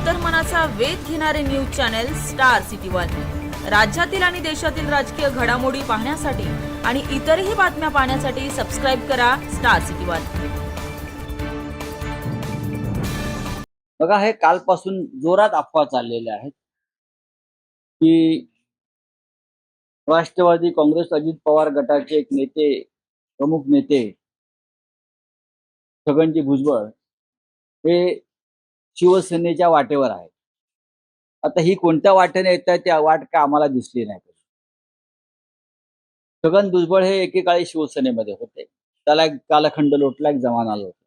अंतर्मनाचा वेध घेणारे news channel star city one. राज्यातील आणि देशातील राजकीय घडामोडी पाहण्यासाठी आणि इतरही बातम्या पाहण्यासाठी सबस्क्राइब करा स्टार सिटी वन। बघा, हे कालपासून जोरात अफवा चाललेल्या आहेत की राष्ट्रवादी काँग्रेस अजित पवार गटाचे एक नेते, प्रमुख नेते छगनजी भुजबळ हे शिवसेनेच्या वाटेवर आहेत। आता ही कोणत्या वाटेने येत आहे त्या वाट का आम्हाला दिसली नाही। छगन भुजबळ हे एकेकाळी शिवसेनेमध्ये होते, त्याला एक कालखंड लोटला, एक जमाना लोटला।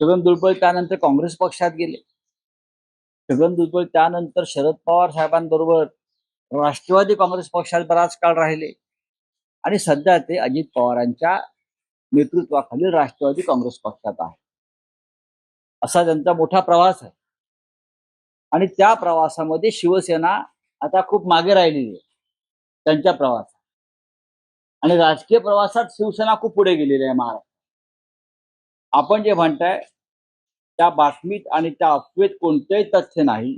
छगन भुजबळ त्यानंतर काँग्रेस पक्षात गेले। छगन भुजबळ त्यानंतर शरद पवार साहेबांबरोबर राष्ट्रवादी काँग्रेस पक्षात बराच काळ राहिले आणि सध्या ते अजित पवारांच्या नेतृत्वाखाली राष्ट्रवादी काँग्रेस पक्षात आहे। असा त्यांचा मोठा प्रवास आहे आणि त्या प्रवासामध्ये शिवसेना आता खूप मागे राहिलेली आहे त्यांच्या प्रवासात, आणि राजकीय प्रवासात शिवसेना खूप पुढे गेलेली आहे महाराष्ट्रात। आपण जे म्हणताय त्या बातमीत आणि त्या अफवेत कोणतेही तथ्य नाही।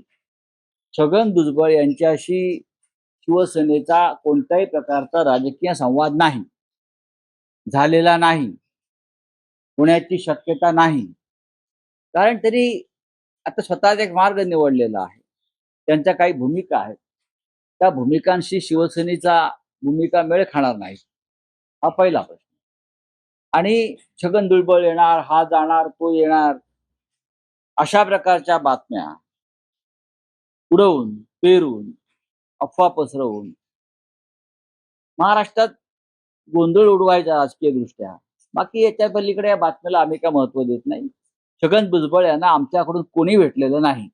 छगन भुजबळ यांच्याशी शिवसेनेचा कोणत्याही प्रकारचा राजकीय संवाद नाही, झालेला नाही, होण्याची शक्यता नाही। कारण तरी आता स्वतःचा एक मार्ग निवडलेला आहे, त्यांच्या काही भूमिका आहेत, त्या भूमिकांशी शिवसेनेचा भूमिका मेळ खाणार नाही, हा पहिला प्रश्न। आणि छगन भुजबळ येणार, हा जाणार, तो येणार, अशा प्रकारच्या बातम्या उडवून पेरून अफवा पसरवून महाराष्ट्रात गोंधळ उडवायचा राजकीय दृष्ट्या, बाकी याच्या पलीकडे या बातमीला आम्ही काय महत्व देत नाही। छगन भुजबळ यांना आमच्याकडून कोणी भेटलेलं नाही।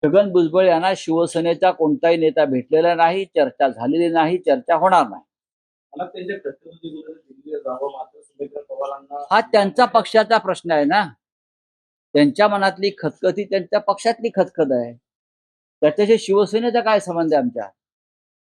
छगन भुजबळ यांना शिवसेनेचा कोणताही नेता भेटलेला नाही, चर्चा झालेली नाही, चर्चा होणार नाही। हा त्यांचा पक्षाचा प्रश्न आहे ना, त्यांच्या मनातली खतखत ही त्यांच्या पक्षातली खतखत आहे, त्याच्याशी शिवसेनेचा काय संबंध आहे आमच्या?